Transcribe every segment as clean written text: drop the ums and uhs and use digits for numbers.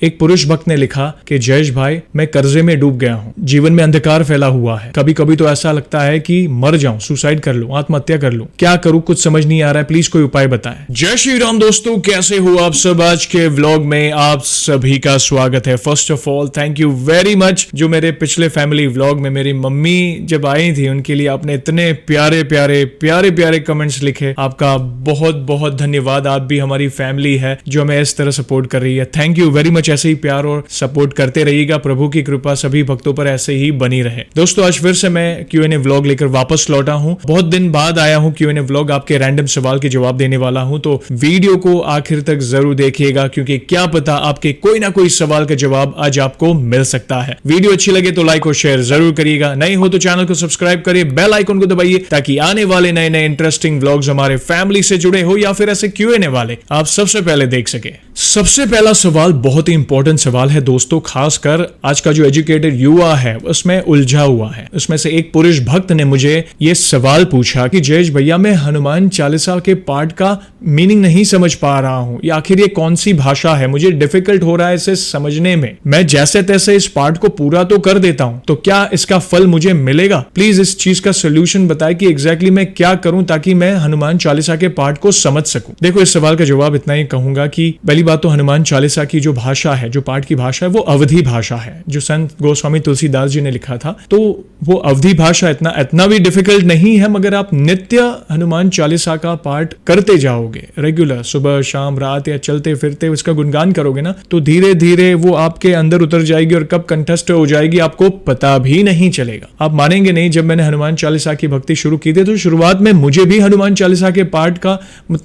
एक पुरुष भक्त ने लिखा कि जयेश भाई, मैं कर्जे में डूब गया हूँ, जीवन में अंधकार फैला हुआ है, कभी कभी तो ऐसा लगता है कि मर जाऊं, सुसाइड कर लूं, आत्महत्या कर लूं, क्या करूं, कुछ समझ नहीं आ रहा है, प्लीज कोई उपाय बताएं। जय श्री राम दोस्तों, कैसे हो आप सब। आज के व्लॉग में आप सभी का स्वागत है। First of all thank you very much, जो मेरे पिछले फैमिली व्लॉग में मेरी मम्मी जब आई थी उनके लिए आपने इतने प्यारे प्यारे प्यारे प्यारे कमेंट्स लिखे, आपका बहुत बहुत धन्यवाद। आप भी हमारी फैमिली है जो हमें इस तरह सपोर्ट कर रही है। थैंक यू वेरी मच, ऐसे ही प्यार और सपोर्ट करते रहिएगा। प्रभु की कृपा सभी भक्तों पर ऐसे ही बनी रहे। दोस्तों आज फिर से मैं Q&A व्लॉग लेकर वापस लौटा हूं। बहुत दिन बाद आया हूं Q&A व्लॉग, आपके रैंडम सवाल के जवाब देने वाला हूं, तो वीडियो को आखिर तक जरूर देखिएगा, क्योंकि क्या पता आपके कोई ना कोई सवाल का जवाब आज आपको मिल सकता है। वीडियो अच्छी लगे तो लाइक और शेयर जरूर करिएगा। नए हो तो चैनल को सब्सक्राइब करिए, बेल आइकन को दबाइए, ताकि आने वाले नए नए इंटरेस्टिंग व्लॉग्स हमारे फैमिली से जुड़े हो या फिर ऐसे Q&A वाले आप सबसे पहले देख सके। सबसे पहला सवाल बहुत ही इंपॉर्टेंट सवाल है दोस्तों, खासकर आज का जो एजुकेटेड युवा है उसमें उलझा हुआ है। उसमें से एक पुरुष भक्त ने मुझे ये सवाल पूछा कि जयेश भैया, मैं हनुमान चालीसा के पाठ का मीनिंग नहीं समझ पा रहा हूं, या आखिर ये कौन सी भाषा है, मुझे डिफिकल्ट हो रहा है इसे समझने में। मैं जैसे तैसे इस पाठ को पूरा तो कर देता हूं, तो क्या इसका फल मुझे मिलेगा? प्लीज इस चीज का सोल्यूशन बताएं कि एग्जैक्टली मैं क्या करूं ताकि मैं हनुमान चालीसा के पाठ को समझ सकूं। देखो, इस सवाल का जवाब इतना ही कहूंगा कि पहली बात तो हनुमान चालीसा की जो भाषा है, जो पाठ की भाषा है, वो अवधी भाषा है, जो संत गोस्वामी तुलसीदास जी ने लिखा था। तो वो अवधी भाषा इतना भी डिफिकल्ट नहीं है, मगर आप नित्य हनुमान चालीसा का पाठ करते जाओगे, रेगुलर सुबह शाम रात या चलते फिरते उसका गुणगान करोगे ना, तो धीरे धीरे वो आपके अंदर उतर जाएगी और कब कंठस्थ हो जाएगी आपको पता भी नहीं चलेगा। आप मानेंगे नहीं, जब मैंने हनुमान चालीसा की भक्ति शुरू की थी तो शुरुआत में मुझे भी हनुमान चालीसा के पाठ का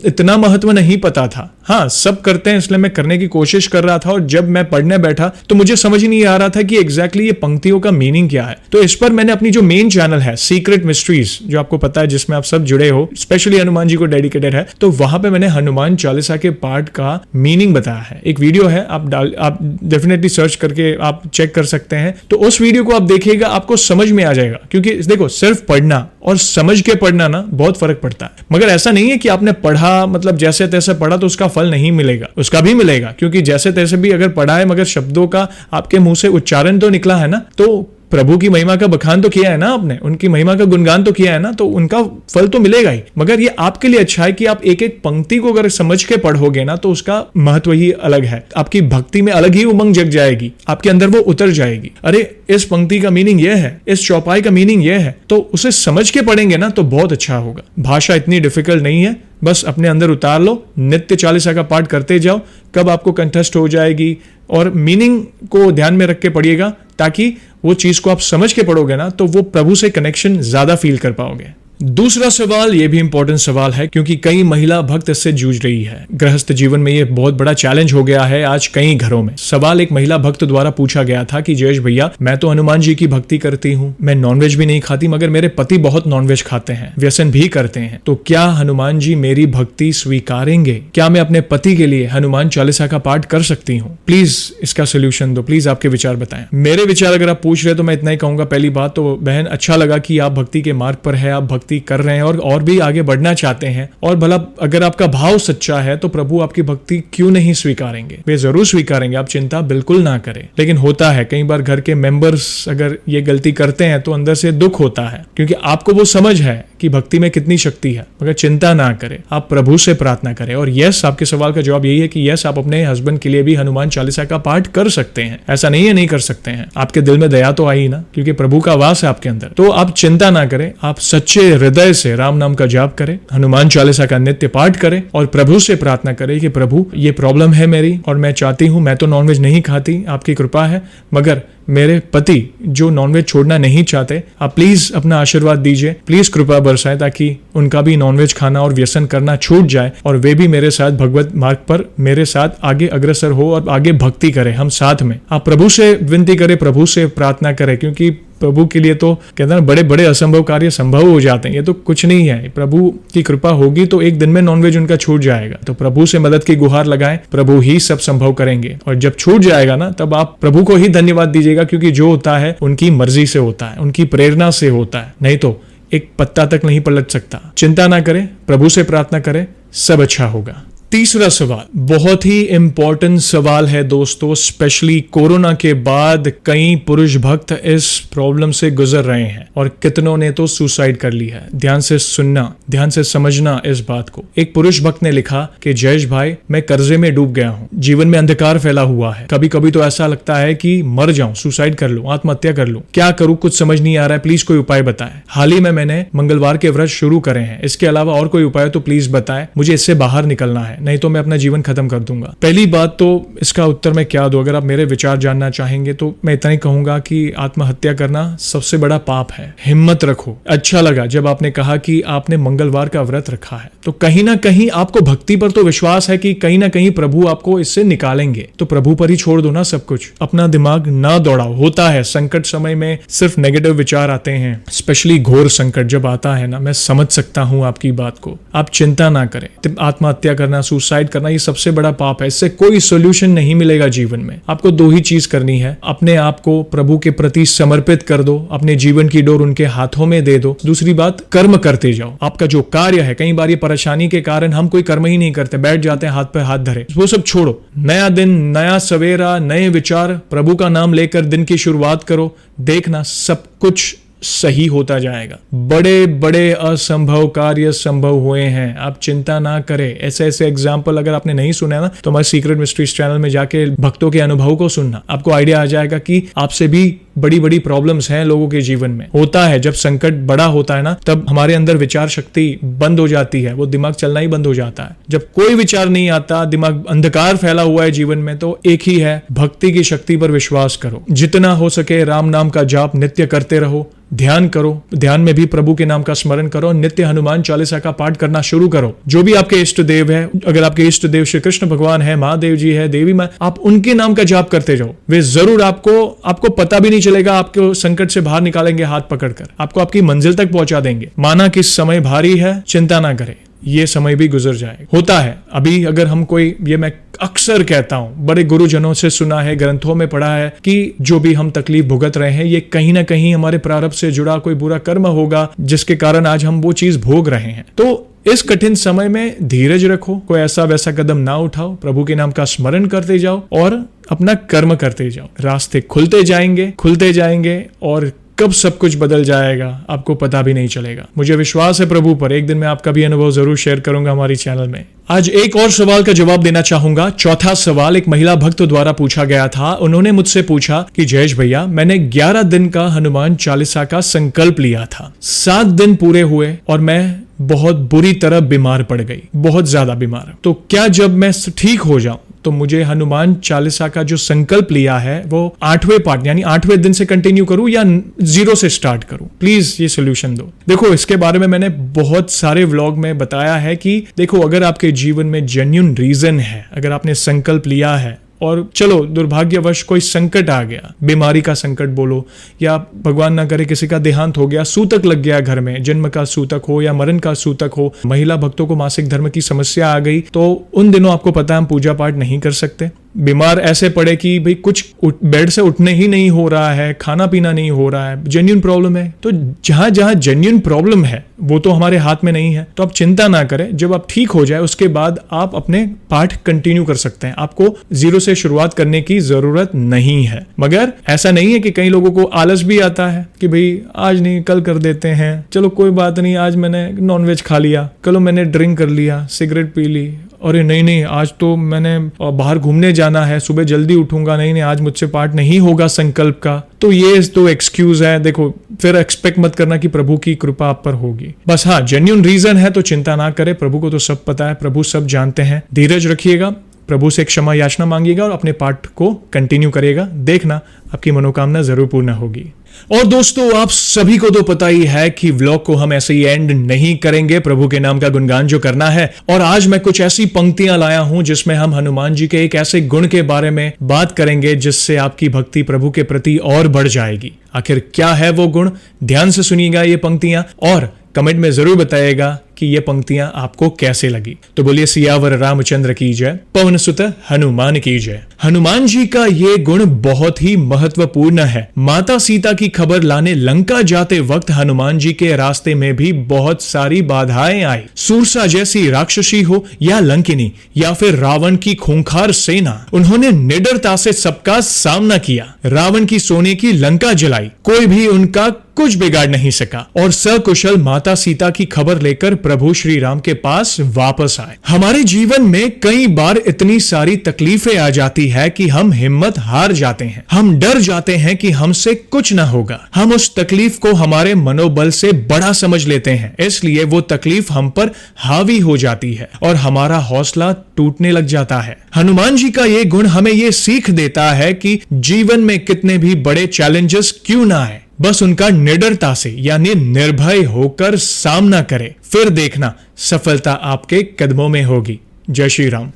इतना महत्व नहीं पता था। हाँ, सब करते हैं इसलिए मैं करने की कोशिश कर रहा था, और जब मैं पढ़ने बैठा तो मुझे समझ नहीं आ रहा था कि एग्जैक्टली ये पंक्तियों का मीनिंग क्या है। तो इस पर मैंने अपनी जो मेन चैनल है सीक्रेट मिस्ट्रीज, जो आपको पता है जिसमें आप सब जुड़े हो, स्पेशली हनुमान जी को डेडिकेटेड है, तो वहां पे मैंने हनुमान चालीसा के पाठ का मीनिंग बताया है। एक वीडियो है, आप डेफिनेटली सर्च करके आप चेक कर सकते हैं। तो उस वीडियो को आप देखिएगा, आपको समझ में आ जाएगा। क्योंकि देखो, सिर्फ पढ़ना और समझ के पढ़ना ना बहुत फर्क पड़ता है। मगर ऐसा नहीं है कि आपने पढ़ा मतलब जैसे तैसे पढ़ा तो उसका फल नहीं मिलेगा, उसका भी मिलेगा। क्योंकि जैसे तैसे भी अगर पढ़ा है मगर शब्दों का आपके मुंह से उच्चारण तो निकला है ना, तो प्रभु की महिमा का बखान तो किया है ना आपने, उनकी महिमा का गुणगान तो किया है ना, तो उनका फल तो मिलेगा ही। मगर ये आपके लिए अच्छा है कि आप एक एक पंक्ति को अगर समझ के पढ़ोगे ना, तो उसका महत्व ही अलग है। आपकी भक्ति में अलग ही उमंग जग जाएगी, आपके अंदर वो उतर जाएगी। अरे, इस पंक्ति का मीनिंग ये है, इस चौपाई का मीनिंग ये है, तो उसे समझ के पढ़ेंगे ना तो बहुत अच्छा होगा। भाषा इतनी डिफिकल्ट नहीं है, बस अपने अंदर उतार लो, नित्य चालीसा का पाठ करते जाओ, कब आपको कंठस्थ हो जाएगी। और मीनिंग को ध्यान में रख के पढ़िएगा, ताकि वो चीज को आप समझ के पढ़ोगे ना तो वो प्रभु से कनेक्शन ज्यादा फील कर पाओगे। दूसरा सवाल ये भी इंपॉर्टेंट सवाल है, क्योंकि कई महिला भक्त इससे जूझ रही है। गृहस्थ जीवन में ये बहुत बड़ा चैलेंज हो गया है आज कई घरों में। सवाल एक महिला भक्त द्वारा पूछा गया था कि जयेश भैया, मैं तो हनुमान जी की भक्ति करती हूँ, मैं नॉनवेज भी नहीं खाती, मगर मेरे पति बहुत नॉनवेज खाते हैं, व्यसन भी करते हैं, तो क्या हनुमान जी मेरी भक्ति स्वीकारेंगे? क्या मैं अपने पति के लिए हनुमान चालीसा का पाठ कर सकती हूँ? प्लीज इसका सोल्यूशन दो, प्लीज आपके विचार बताएं। मेरे विचार अगर आप पूछ रहे तो मैं इतना ही कहूंगा। पहली बात तो बहन, अच्छा लगा कि आप भक्ति के मार्ग पर है, आप भक्ति कर रहे हैं और भी आगे बढ़ना चाहते हैं, और भला अगर आपका भाव सच्चा है तो प्रभु आपकी भक्ति क्यों नहीं स्वीकारेंगे? वे जरूर स्वीकारेंगे, आप चिंता बिल्कुल ना करें। लेकिन होता है कई बार घर के मेंबर्स अगर ये गलती करते हैं तो अंदर से दुख होता है, क्योंकि आपको वो समझ है कि भक्ति में कितनी शक्ति है। मगर चिंता ना करें, आप प्रभु से प्रार्थना करें। और यस, आपके सवाल का जवाब यही है कि यस, आप अपने हस्बैंड के लिए भी हनुमान चालीसा का पाठ कर सकते हैं। ऐसा नहीं है नहीं कर सकते हैं, आपके दिल में दया तो आई ना, क्योंकि प्रभु का वास है आपके अंदर। तो आप चिंता ना करें, आप सच्चे हृदय से राम नाम का जाप करें, हनुमान चालीसा का नित्य पाठ करें और प्रभु से प्रार्थना करें कि प्रभु, ये प्रॉब्लम है मेरी और मैं चाहती हूं, मैं तो नॉनवेज नहीं खाती, आपकी कृपा है, मगर मेरे पति जो नॉनवेज छोड़ना नहीं चाहते, आप प्लीज अपना आशीर्वाद दीजिए, प्लीज कृपा बरसाएं, ताकि उनका भी नॉनवेज खाना और व्यसन करना छूट जाए और वे भी मेरे साथ भगवत मार्ग पर मेरे साथ आगे अग्रसर हो और आगे भक्ति करें हम साथ में। आप प्रभु से विनती करें, प्रभु से प्रार्थना करें, क्योंकि प्रभु के लिए तो कहते हैं बड़े बड़े असंभव कार्य संभव हो जाते हैं। ये तो कुछ नहीं है, प्रभु की कृपा होगी तो एक दिन में नॉनवेज उनका छूट जाएगा। तो प्रभु से मदद की गुहार लगाएं, प्रभु ही सब संभव करेंगे। और जब छूट जाएगा ना, तब आप प्रभु को ही धन्यवाद दीजिएगा, क्योंकि जो होता है उनकी मर्जी से होता है, उनकी प्रेरणा से होता है, नहीं तो एक पत्ता तक नहीं पलट सकता। चिंता ना करें, प्रभु से प्रार्थना करें, सब अच्छा होगा। तीसरा सवाल बहुत ही इंपॉर्टेंट सवाल है दोस्तों, स्पेशली कोरोना के बाद कई पुरुष भक्त इस प्रॉब्लम से गुजर रहे हैं और कितनों ने तो सुसाइड कर ली है। ध्यान से सुनना, ध्यान से समझना इस बात को। एक पुरुष भक्त ने लिखा कि जयेश भाई, मैं कर्जे में डूब गया हूँ, जीवन में अंधकार फैला हुआ है, कभी कभी तो ऐसा लगता है कि मर जाऊं, सुसाइड कर लूं, आत्महत्या कर लूं, क्या करूं कुछ समझ नहीं आ रहा है, प्लीज कोई उपाय बताएं। हाल ही में मैंने मंगलवार के व्रत शुरू करे हैं, इसके अलावा और कोई उपाय तो प्लीज बताएं, मुझे इससे बाहर निकलना है, नहीं तो मैं अपना जीवन खत्म कर दूंगा। पहली बात तो इसका उत्तर मैं क्या दूं, अगर आप मेरे विचार जानना चाहेंगे तो मैं इतना ही कहूंगा कि आत्महत्या करना सबसे बड़ा पाप है। हिम्मत रखो। अच्छा लगा जब आपने कहा कि आपने मंगलवार का व्रत रखा है, तो कहीं ना कहीं आपको भक्ति पर तो विश्वास है कि कहीं ना कहीं प्रभु आपको इससे निकालेंगे, तो प्रभु पर ही छोड़ दो ना सब कुछ, अपना दिमाग ना दौड़ाओ। होता है संकट समय में सिर्फ नेगेटिव विचार आते हैं, स्पेशली घोर संकट जब आता है ना, मैं समझ सकता हूं आपकी बात को। आप चिंता ना करें, आत्महत्या करना, सुसाइड करना, ये सबसे बड़ा पाप है, इससे कोई सोल्यूशन नहीं मिलेगा जीवन में। आपको दो ही चीज करनी है, अपने आप को प्रभु के प्रति समर्पित कर दो, अपने जीवन की डोर उनके हाथों में दे दो। दूसरी बात, कर्म करते जाओ। आपका जो कार्य है, कई बार ये परेशानी के कारण हम कोई कर्म ही नहीं करते, बैठ जाते हैं हाथ पे हाथ धरे, वो सब छोड़ो। नया दिन, नया सवेरा, नए विचार, प्रभु का नाम लेकर दिन की शुरुआत करो, देखना सब कुछ सही होता जाएगा। बड़े बड़े असंभव कार्य संभव हुए हैं, आप चिंता ना करें। ऐसे ऐसे एग्जाम्पल अगर आपने नहीं सुना ना, तो हमारे सीक्रेट मिस्ट्रीज चैनल में जाके भक्तों के अनुभव को सुनना, आपको आइडिया आ जाएगा कि आपसे भी बड़ी बड़ी प्रॉब्लम्स हैं लोगों के जीवन में। होता है जब संकट बड़ा होता है ना, तब हमारे अंदर विचार शक्ति बंद हो जाती है, वो दिमाग चलना ही बंद हो जाता है। जब कोई विचार नहीं आता, दिमाग अंधकार फैला हुआ है जीवन में, तो एक ही है, भक्ति की शक्ति पर विश्वास करो। जितना हो सके राम नाम का जाप नित्य करते रहो, ध्यान करो, ध्यान में भी प्रभु के नाम का स्मरण करो, नित्य हनुमान चालीसा का पाठ करना शुरू करो। जो भी आपके इष्ट देव है, अगर आपके इष्ट देव श्री कृष्ण भगवान है, महादेव जी है, देवी माँ, आप उनके नाम का जाप करते जाओ। वे जरूर आपको पता भी नहीं चलेगा, आपको संकट से बाहर निकालेंगे हाथ पकड़कर, आपको आपकी मंजिल तक पहुंचा देंगे। माना कि समय भारी है, चिंता ना करें, ये समय भी गुजर जाएगा। होता है अभी अगर हम कोई, ये मैं अक्सर कहता हूं, बड़े गुरुजनों से सुना है, ग्रंथों में पढ़ा है कि जो भी हम तकलीफ भुगत रहे हैं, ये कहीं ना कहीं हमारे प्रारब्ध से जुड़ा कोई बुरा कर्म होगा, जिसके कारण आज हम वो चीज भोग रहे हैं। तो इस कठिन समय में धीरज रखो, कोई ऐसा वैसा कदम ना उठाओ, प्रभु के नाम का स्मरण करते जाओ और अपना कर्म करते जाओ। रास्ते खुलते जाएंगे और कब सब कुछ बदल जाएगा आपको पता भी नहीं चलेगा। मुझे विश्वास है प्रभु पर, एक दिन मैं आपका भी अनुभव जरूर शेयर करूंगा हमारी चैनल में। आज एक और सवाल का जवाब देना चाहूंगा। चौथा सवाल एक महिला भक्त द्वारा पूछा गया था। उन्होंने मुझसे पूछा कि जयेश भैया, मैंने 11 दिन का हनुमान चालीसा का संकल्प लिया था, 7 दिन पूरे हुए और मैं बहुत बुरी तरह बीमार पड़ गई, बहुत ज्यादा बीमार। तो क्या जब मैं ठीक हो जाऊं तो मुझे हनुमान चालीसा का जो संकल्प लिया है वो 8वें पाठ यानी 8वें दिन से कंटिन्यू करूं या 0 से स्टार्ट करूं? प्लीज ये सोल्यूशन दो। देखो, इसके बारे में मैंने बहुत सारे व्लॉग में बताया है कि देखो, अगर आपके जीवन में जेन्युइन रीजन है, अगर आपने संकल्प लिया है और चलो दुर्भाग्यवश कोई संकट आ गया, बीमारी का संकट बोलो, या भगवान ना करे किसी का देहांत हो गया, सूतक लग गया घर में, जन्म का सूतक हो या मरण का सूतक हो, महिला भक्तों को मासिक धर्म की समस्या आ गई, तो उन दिनों आपको पता है हम पूजा पाठ नहीं कर सकते। बीमार ऐसे पड़े कि भाई कुछ बेड से उठने ही नहीं हो रहा है, खाना पीना नहीं हो रहा है, जेन्युइन प्रॉब्लम है। तो जहां जहां जेन्युइन प्रॉब्लम है वो तो हमारे हाथ में नहीं है, तो आप चिंता ना करें। जब आप ठीक हो जाए उसके बाद आप अपने पाठ कंटिन्यू कर सकते हैं, आपको 0 से शुरुआत करने की जरूरत नहीं है। मगर ऐसा नहीं है कि कई लोगों को आलस भी आता है कि भाई आज नहीं कल कर देते हैं, चलो कोई बात नहीं, आज मैंने नॉनवेज खा लिया, कलो मैंने ड्रिंक कर लिया, सिगरेट पी ली, अरे नहीं आज तो मैंने बाहर घूमने जाना है, सुबह जल्दी उठूंगा, नहीं आज मुझसे पाठ नहीं होगा संकल्प का। तो ये तो एक्सक्यूज है। देखो, फिर एक्सपेक्ट मत करना कि प्रभु की कृपा आप पर होगी। बस हाँ, जेन्युइन रीजन है तो चिंता ना करें, प्रभु को तो सब पता है, प्रभु सब जानते हैं। धीरज रखिएगा, प्रभु से क्षमा याचना मांगिएगा और अपने पाठ को कंटिन्यू करिएगा, देखना आपकी मनोकामना जरूर पूर्ण होगी। और दोस्तों, आप सभी को तो पता ही है कि व्लॉग को हम ऐसे ही एंड नहीं करेंगे, प्रभु के नाम का गुणगान जो करना है। और आज मैं कुछ ऐसी पंक्तियां लाया हूं जिसमें हम हनुमान जी के एक ऐसे गुण के बारे में बात करेंगे जिससे आपकी भक्ति प्रभु के प्रति और बढ़ जाएगी। आखिर क्या है वो गुण? ध्यान से सुनिएगा ये पंक्तियां और कमेंट में जरूर बताइएगा कि ये पंक्तियां आपको कैसे लगी। तो बोलिए सियावर रामचंद्र की जय, पवन सुत हनुमान की जय। हनुमान जी का ये गुण बहुत ही महत्वपूर्ण है। माता सीता की खबर लाने लंका जाते वक्त हनुमान जी के रास्ते में भी बहुत सारी बाधाएं आई। सूरसा जैसी राक्षसी हो या लंकिनी या फिर रावण की खूंखार सेना, उन्होंने निडरता से सबका सामना किया। रावण की सोने की लंका जलाई, कोई भी उनका कुछ बिगाड़ नहीं सका और सकुशल माता सीता की खबर लेकर प्रभु श्री राम के पास वापस आए। हमारे जीवन में कई बार इतनी सारी तकलीफें आ जाती है कि हम हिम्मत हार जाते हैं। हम डर जाते हैं कि हमसे कुछ ना होगा। हम उस तकलीफ को हमारे मनोबल से बड़ा समझ लेते हैं, इसलिए वो तकलीफ हम पर हावी हो जाती है और हमारा हौसला टूटने लग जाता है। हनुमान जी का ये गुण हमें ये सीख देता है कि जीवन में कितने भी बड़े चैलेंजेस क्यों ना आए, बस उनका निडरता से यानी निर्भय होकर सामना करें, फिर देखना सफलता आपके कदमों में होगी। जय श्री राम।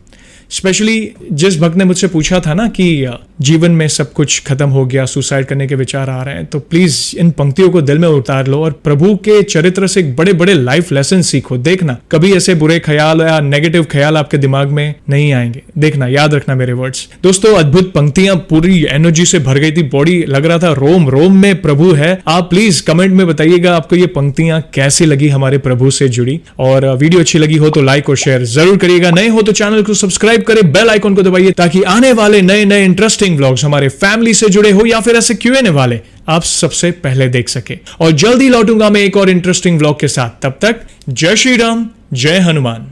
स्पेशली जिस भक्त ने मुझसे पूछा था ना कि जीवन में सब कुछ खत्म हो गया, सुसाइड करने के विचार आ रहे हैं, तो प्लीज इन पंक्तियों को दिल में उतार लो और प्रभु के चरित्र से बड़े बड़े लाइफ लेसन सीखो। देखना कभी ऐसे बुरे ख्याल या नेगेटिव ख्याल आपके दिमाग में नहीं आएंगे। देखना, याद रखना मेरे वर्ड्स। दोस्तों, अद्भुत पंक्तियां, पूरी एनर्जी से भर गई थी, बॉडी लग रहा था रोम रोम में प्रभु है। आप प्लीज कमेंट में बताइएगा आपको ये पंक्तियां कैसी लगी, हमारे प्रभु से जुड़ी। और वीडियो अच्छी लगी हो तो लाइक और शेयर जरूर करिएगा। नए हो तो चैनल को सब्सक्राइब करें, बेल आइकन को दबाइए ताकि आने वाले नए नए इंटरेस्टिंग व्लॉग्स हमारे फैमिली से जुड़े हो या फिर ऐसे Q&A वाले आप सबसे पहले देख सके। और जल्दी लौटूंगा मैं एक और इंटरेस्टिंग व्लॉग के साथ। तब तक जय श्री राम, जय हनुमान।